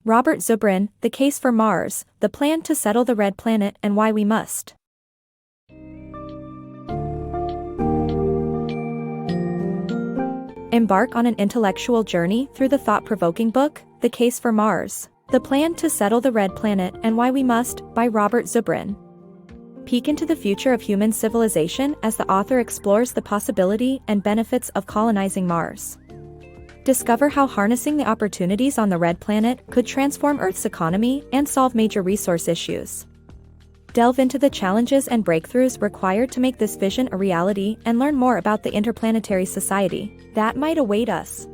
Robert Zubrin, The Case for Mars, The Plan to Settle the Red Planet and Why We Must. Embark on an intellectual journey through the thought-provoking book, The Case for Mars, The Plan to Settle the Red Planet and Why We Must, by Robert Zubrin. Peek into the future of human civilization as the author explores the possibility and benefits of colonizing Mars. Discover how harnessing the opportunities on the Red Planet could transform Earth's economy and solve major resource issues. Delve into the challenges and breakthroughs required to make this vision a reality and learn more about the interplanetary society that might await us.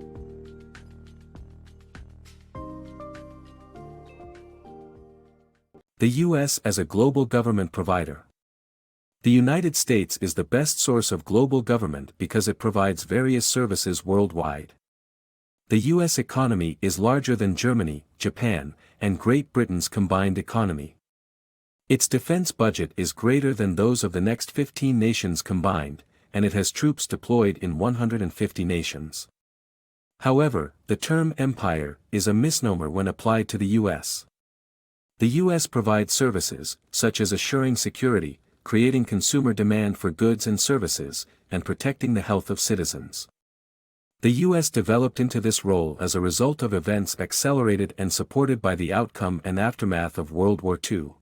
The U.S. as a global government provider. The United States is the best source of global government because it provides various services worldwide. The U.S. economy is larger than Germany, Japan, and Great Britain's combined economy. Its defense budget is greater than those of the next 15 nations combined, and it has troops deployed in 150 nations. However, the term empire is a misnomer when applied to the U.S. The U.S. provides services, such as assuring security, creating consumer demand for goods and services, and protecting the health of citizens. The U.S. developed into this role as a result of events accelerated and supported by the outcome and aftermath of World War II.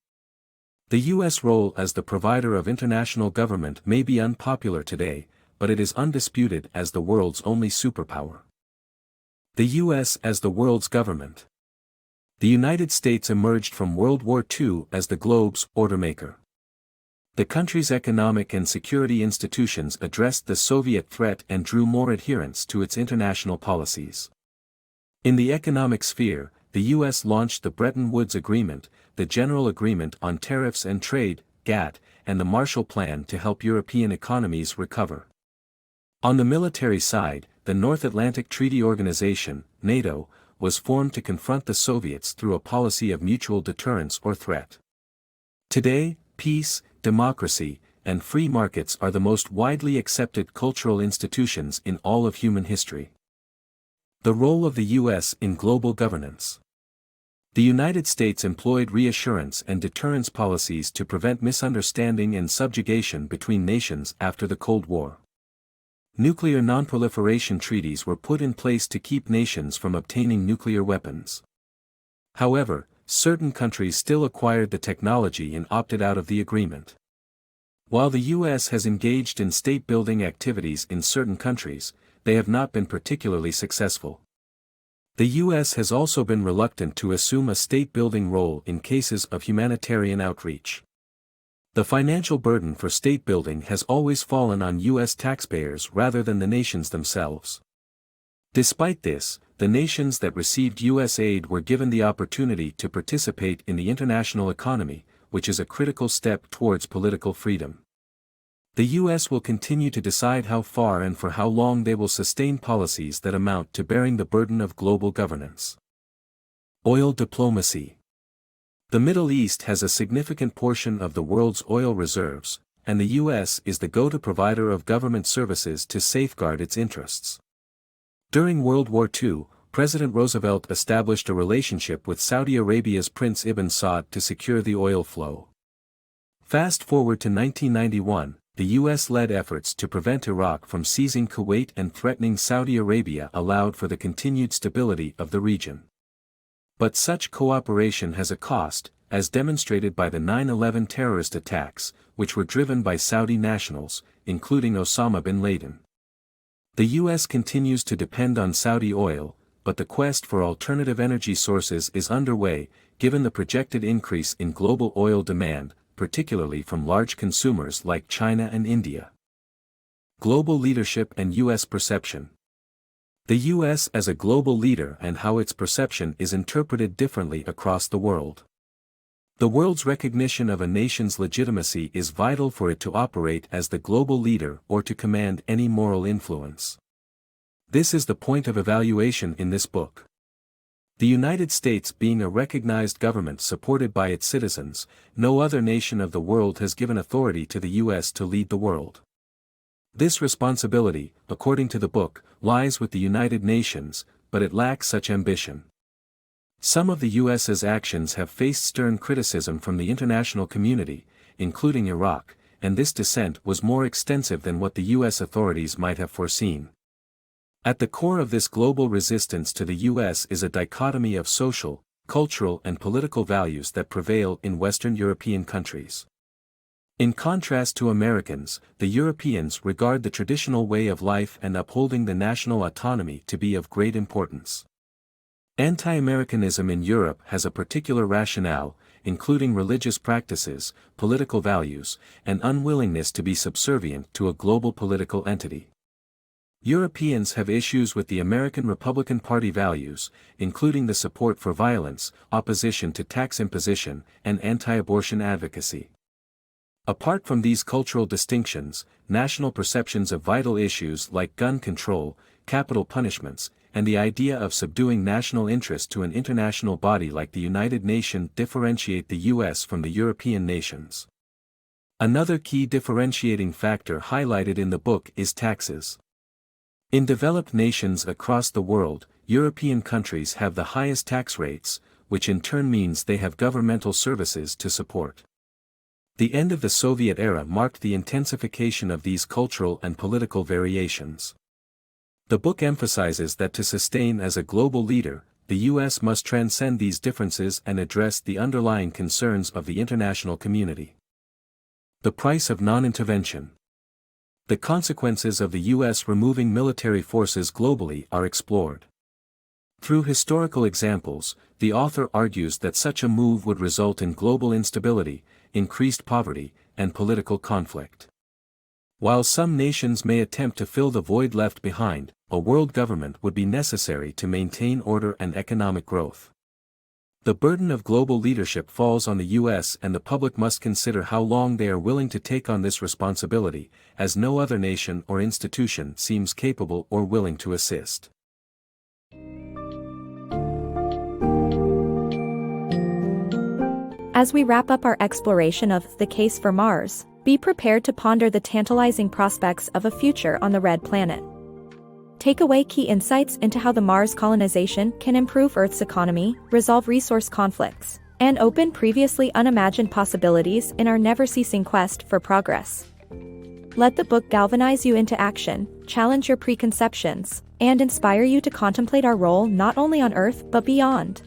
The U.S. role as the provider of international government may be unpopular today, but it is undisputed as the world's only superpower. The U.S. as the world's government. The United States emerged from World War II as the globe's order maker. The country's economic and security institutions addressed the Soviet threat and drew more adherents to its international policies. In the economic sphere, the U.S. launched the Bretton Woods Agreement, the General Agreement on Tariffs and Trade, GATT, and the Marshall Plan to help European economies recover. On the military side, the North Atlantic Treaty Organization, NATO, was formed to confront the Soviets through a policy of mutual deterrence or threat. Today, peace, democracy, and free markets are the most widely accepted cultural institutions in all of human history. The role of the U.S. in global governance. The United States employed reassurance and deterrence policies to prevent misunderstanding and subjugation between nations after the Cold War. Nuclear non-proliferation treaties were put in place to keep nations from obtaining nuclear weapons. However, certain countries still acquired the technology and opted out of the agreement. While the U.S. has engaged in state-building activities in certain countries, they have not been particularly successful. The U.S. has also been reluctant to assume a state-building role in cases of humanitarian outreach. The financial burden for state building has always fallen on U.S. taxpayers rather than the nations themselves. Despite this, the nations that received U.S. aid were given the opportunity to participate in the international economy, which is a critical step towards political freedom. The U.S. will continue to decide how far and for how long they will sustain policies that amount to bearing the burden of global governance. Oil diplomacy. The Middle East has a significant portion of the world's oil reserves, and the U.S. is the go-to provider of government services to safeguard its interests. During World War II, President Roosevelt established a relationship with Saudi Arabia's Prince Ibn Saud to secure the oil flow. Fast forward to 1991, the U.S.-led efforts to prevent Iraq from seizing Kuwait and threatening Saudi Arabia allowed for the continued stability of the region. But such cooperation has a cost, as demonstrated by the 9/11 terrorist attacks, which were driven by Saudi nationals, including Osama bin Laden. The U.S. continues to depend on Saudi oil, but the quest for alternative energy sources is underway, given the projected increase in global oil demand, particularly from large consumers like China and India. Global leadership and U.S. perception. The U.S. as a global leader and how its perception is interpreted differently across the world. The world's recognition of a nation's legitimacy is vital for it to operate as the global leader or to command any moral influence. This is the point of evaluation in this book. The United States being a recognized government supported by its citizens, no other nation of the world has given authority to the U.S. to lead the world. This responsibility, according to the book, lies with the United Nations, but it lacks such ambition. Some of the US's actions have faced stern criticism from the international community, including Iraq, and this dissent was more extensive than what the US authorities might have foreseen. At the core of this global resistance to the US is a dichotomy of social, cultural and political values that prevail in Western European countries. In contrast to Americans, the Europeans regard the traditional way of life and upholding the national autonomy to be of great importance. Anti-Americanism in Europe has a particular rationale, including religious practices, political values, and unwillingness to be subservient to a global political entity. Europeans have issues with the American Republican Party values, including the support for violence, opposition to tax imposition, and anti-abortion advocacy. Apart from these cultural distinctions, national perceptions of vital issues like gun control, capital punishments, and the idea of subduing national interest to an international body like the United Nations differentiate the US from the European nations. Another key differentiating factor highlighted in the book is taxes. In developed nations across the world, European countries have the highest tax rates, which in turn means they have governmental services to support. The end of the Soviet era marked the intensification of these cultural and political variations. The book emphasizes that to sustain as a global leader, the US must transcend these differences and address the underlying concerns of the international community. The price of non-intervention. The consequences of the US removing military forces globally are explored. Through historical examples, the author argues that such a move would result in global instability, increased poverty, and political conflict. While some nations may attempt to fill the void left behind, a world government would be necessary to maintain order and economic growth. The burden of global leadership falls on the US, and the public must consider how long they are willing to take on this responsibility, as no other nation or institution seems capable or willing to assist. As we wrap up our exploration of The Case for Mars, be prepared to ponder the tantalizing prospects of a future on the Red Planet. Take away key insights into how the Mars colonization can improve Earth's economy, resolve resource conflicts, and open previously unimagined possibilities in our never-ceasing quest for progress. Let the book galvanize you into action, challenge your preconceptions, and inspire you to contemplate our role not only on Earth but beyond.